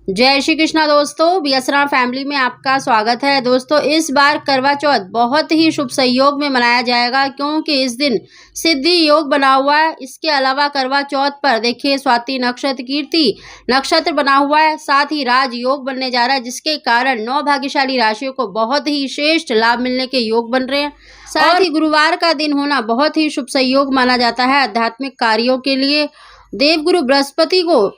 जय श्री कृष्णा दोस्तों, BSR family में आपका स्वागत है। दोस्तों, इस बार करवा चौथ बहुत ही शुभ संयोग में मनाया जाएगा क्योंकि इस दिन सिद्धि योग बना हुआ है। इसके अलावा करवा चौथ पर देखिए स्वाति नक्षत्र, कीर्ति नक्षत्र बना हुआ है, साथ ही राज योग बनने जा रहा है, जिसके कारण 9 भाग्यशाली राशियों को बहुत ही श्रेष्ठ लाभ मिलने के योग बन रहे हैं। साथ ही गुरुवार का दिन होना बहुत ही शुभ संयोग माना जाता है आध्यात्मिक कार्यों के लिए। देवगुरु बृहस्पति को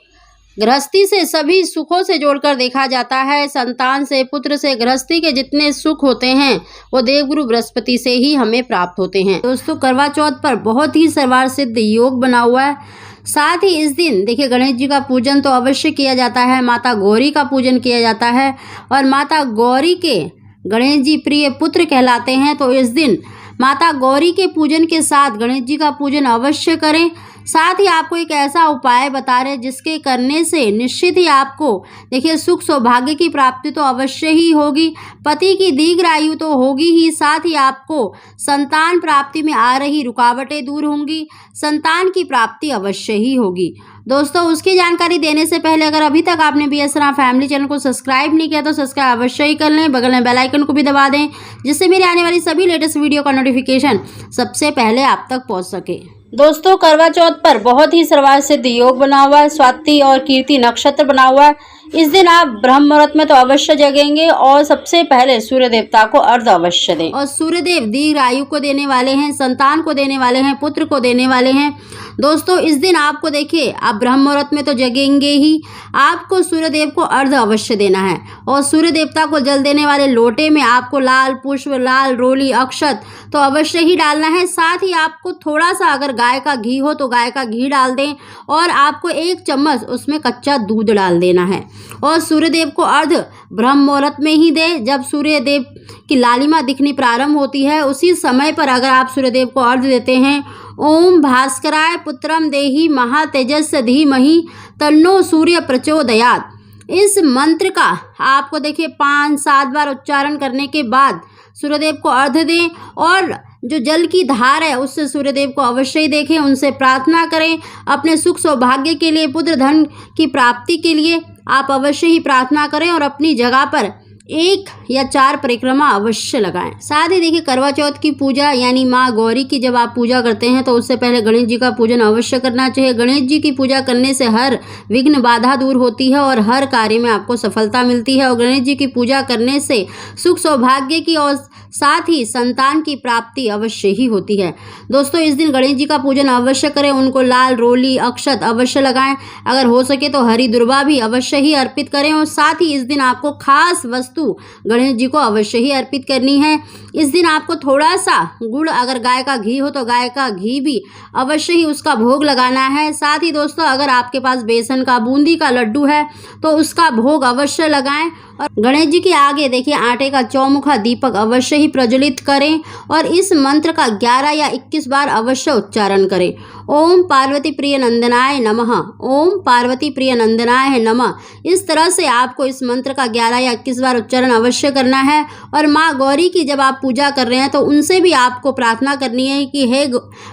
गृहस्थी से सभी सुखों से जोड़कर देखा जाता है। संतान से, पुत्र से, गृहस्थी के जितने सुख होते हैं वो देवगुरु बृहस्पति से ही हमें प्राप्त होते हैं। दोस्तों, करवा चौथ पर बहुत ही सर्वार्थ सिद्ध योग बना हुआ है। साथ ही इस दिन देखिए गणेश जी का पूजन तो अवश्य किया जाता है, माता गौरी का पूजन किया जाता है और माता गौरी के गणेश जी प्रिय पुत्र कहलाते हैं। तो इस दिन माता गौरी के पूजन के साथ गणेश जी का पूजन अवश्य करें। साथ ही आपको एक ऐसा उपाय बता रहे जिसके करने से निश्चित ही आपको देखिए सुख सौभाग्य की प्राप्ति तो अवश्य ही होगी, पति की दीर्घ आयु तो होगी ही, साथ ही आपको संतान प्राप्ति में आ रही रुकावटें दूर होंगी, संतान की प्राप्ति अवश्य ही होगी। दोस्तों, उसकी जानकारी देने से पहले अगर अभी तक आपने बीएसआर फैमिली चैनल को सब्सक्राइब नहीं किया तो सब्सक्राइब अवश्य ही कर लें, बगल में बेल आइकन को भी दबा दें जिससे मेरे आने वाली सभी लेटेस्ट वीडियो का नोटिफिकेशन सबसे पहले आप तक पहुंच सके। दोस्तों, करवा चौथ पर बहुत ही सर्वार्थ सिद्ध योग बना हुआ है, स्वाति और कीर्ति नक्षत्र बना हुआ है। इस दिन आप ब्रह्म मुहूर्त में तो अवश्य जगेंगे और सबसे पहले सूर्य देवता को अर्घ अवश्य दें। और सूर्य देव दीर्घ आयु को देने वाले हैं, संतान को देने वाले हैं, पुत्र को देने वाले हैं। दोस्तों, इस दिन आपको देखिए आप ब्रह्म मुहूर्त में तो जगेंगे ही, आपको सूर्य देव को अर्घ अवश्य देना है और सूर्य देवता को जल देने वाले लोटे में आपको लाल पुष्प, लाल रोली, अक्षत तो अवश्य ही डालना है। साथ ही आपको थोड़ा सा अगर गाय का घी हो तो गाय का घी डाल दें और आपको 1 चम्मच उसमें कच्चा दूध डाल देना है और सूर्यदेव को अर्घ ब्रह्म मुहूर्त में ही दें। जब सूर्यदेव की लालिमा दिखनी प्रारंभ होती है उसी समय पर अगर आप सूर्यदेव को अर्घ देते हैं, ओम भास्कराय पुत्रम देहि महातेजस धीमहि तन्नो सूर्य प्रचोदयात्, इस मंत्र का आपको देखिए 5-7 बार उच्चारण करने के बाद सूर्यदेव को अर्घ दें और जो जल की धार है उससे सूर्यदेव को अवश्य ही देखें, उनसे प्रार्थना करें। अपने सुख सौभाग्य के लिए, पुत्र धन की प्राप्ति के लिए आप अवश्य ही प्रार्थना करें और अपनी जगह पर 1 या 4 परिक्रमा अवश्य लगाएं। साथ ही देखिए करवा चौथ की पूजा यानी माँ गौरी की जब आप पूजा करते हैं तो उससे पहले गणेश जी का पूजन अवश्य करना चाहिए। गणेश जी की पूजा करने से हर विघ्न बाधा दूर होती है और हर कार्य में आपको सफलता मिलती है और गणेश जी की पूजा करने से सुख सौभाग्य की और साथ ही संतान की प्राप्ति अवश्य ही होती है। दोस्तों, इस दिन गणेश जी का पूजन अवश्य करें, उनको लाल रोली अक्षत अवश्य लगाएं, अगर हो सके तो हरी दुर्वा भी अवश्य ही अर्पित करें और साथ ही इस दिन आपको खास वस्तु गणेश जी को अवश्य ही अर्पित करनी है। इस दिन आपको थोड़ा सा गुड़, अगर गाय का घी हो तो गाय का घी भी अवश्य ही उसका भोग लगाना है। साथ ही दोस्तों, अगर आपके पास बेसन का, बूंदी का लड्डू है तो उसका भोग अवश्य लगाएं और गणेश जी के आगे देखिए आटे का चौमुखा दीपक अवश्य ही प्रज्वलित करें और इस मंत्र का 11 या 21 बार अवश्य उच्चारण करें। ओम पार्वती प्रिय नंदनाय नमः, ओम पार्वती प्रिय नंदनाय नमः। इस तरह से आपको इस मंत्र का 11 या 21 बार उच्चारण अवश्य करना है और माँ गौरी की जब आप पूजा कर रहे हैं तो उनसे भी आपको प्रार्थना करनी है कि हे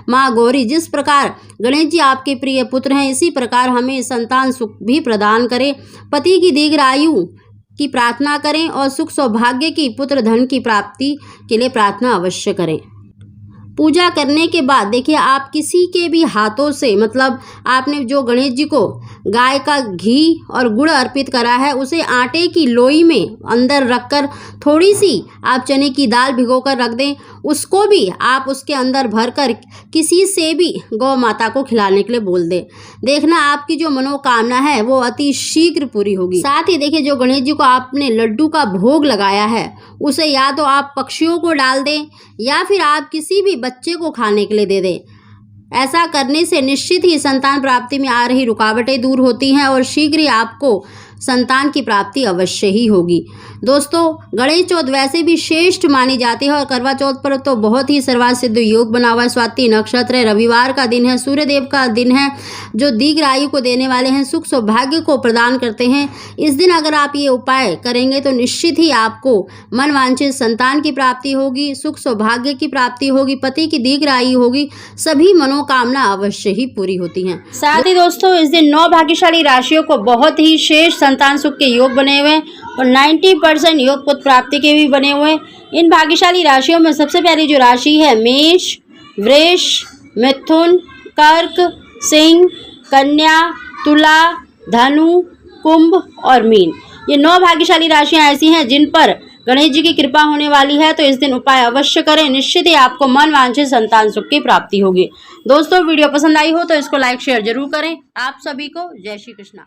माँ गौरी, जिस प्रकार गणेश जी आपके प्रिय पुत्र हैं इसी प्रकार हमें संतान सुख भी प्रदान करें, पति की दीर्घ आयु की प्रार्थना करें और सुख सौभाग्य की, पुत्र धन की प्राप्ति के लिए प्रार्थना अवश्य करें। पूजा करने के बाद देखिए आप किसी के भी हाथों से, मतलब आपने जो गणेश जी को गाय का घी और गुड़ अर्पित करा है उसे आटे की लोई में अंदर रखकर थोड़ी सी आप चने की दाल भिगोकर रख दें, उसको भी आप उसके अंदर भरकर किसी से भी गौ माता को खिलाने के लिए बोल दें। देखना आपकी जो मनोकामना है वो अति शीघ्र पूरी होगी। साथ ही देखिए जो गणेश जी को आपने लड्डू का भोग लगाया है उसे या तो आप पक्षियों को डाल दें या फिर आप किसी भी बच्चे को खाने के लिए दे दें। ऐसा करने से निश्चित ही संतान प्राप्ति में आ रही रुकावटें दूर होती हैं और शीघ्र ही आपको संतान की प्राप्ति अवश्य ही होगी। दोस्तों, गणेश चौथ वैसे भी श्रेष्ठ मानी जाती है और करवा चौथ पर तो बहुत ही सर्वार्थ सिद्ध योग बना हुआ है। स्वाति नक्षत्र है, रविवार का दिन है, सूर्यदेव का दिन है जो दीर्घ आयु को देने वाले हैं, सुख सौभाग्य को प्रदान करते हैं। इस दिन अगर आप ये उपाय करेंगे तो निश्चित ही आपको मनवांछित संतान की प्राप्ति होगी, सुख सौभाग्य की प्राप्ति होगी, पति की दीर्घ आयु होगी, सभी मनोकामना अवश्य ही पूरी होती हैं। साथ ही दोस्तों, इस दिन 9 भाग्यशाली राशियों को बहुत ही श्रेष्ठ संतान सुख के योग बने हुए हैं और 90% योग पुत्र प्राप्ति के भी बने हुए हैं। इन भाग्यशाली राशियों में सबसे पहली जो राशि है मेष, वृष, मिथुन, कर्क, सिंह, कन्या, तुला, धनु, कुंभ और मीन। ये 9 भाग्यशाली राशियां ऐसी हैं जिन पर गणेश जी की कृपा होने वाली है, तो इस दिन उपाय अवश्य करें, निश्चित ही आपको मन वांछित संतान सुख की प्राप्ति होगी। दोस्तों वीडियो पसंद आई हो तो इसको लाइक शेयर जरूर करें। आप सभी को जय श्री कृष्णा।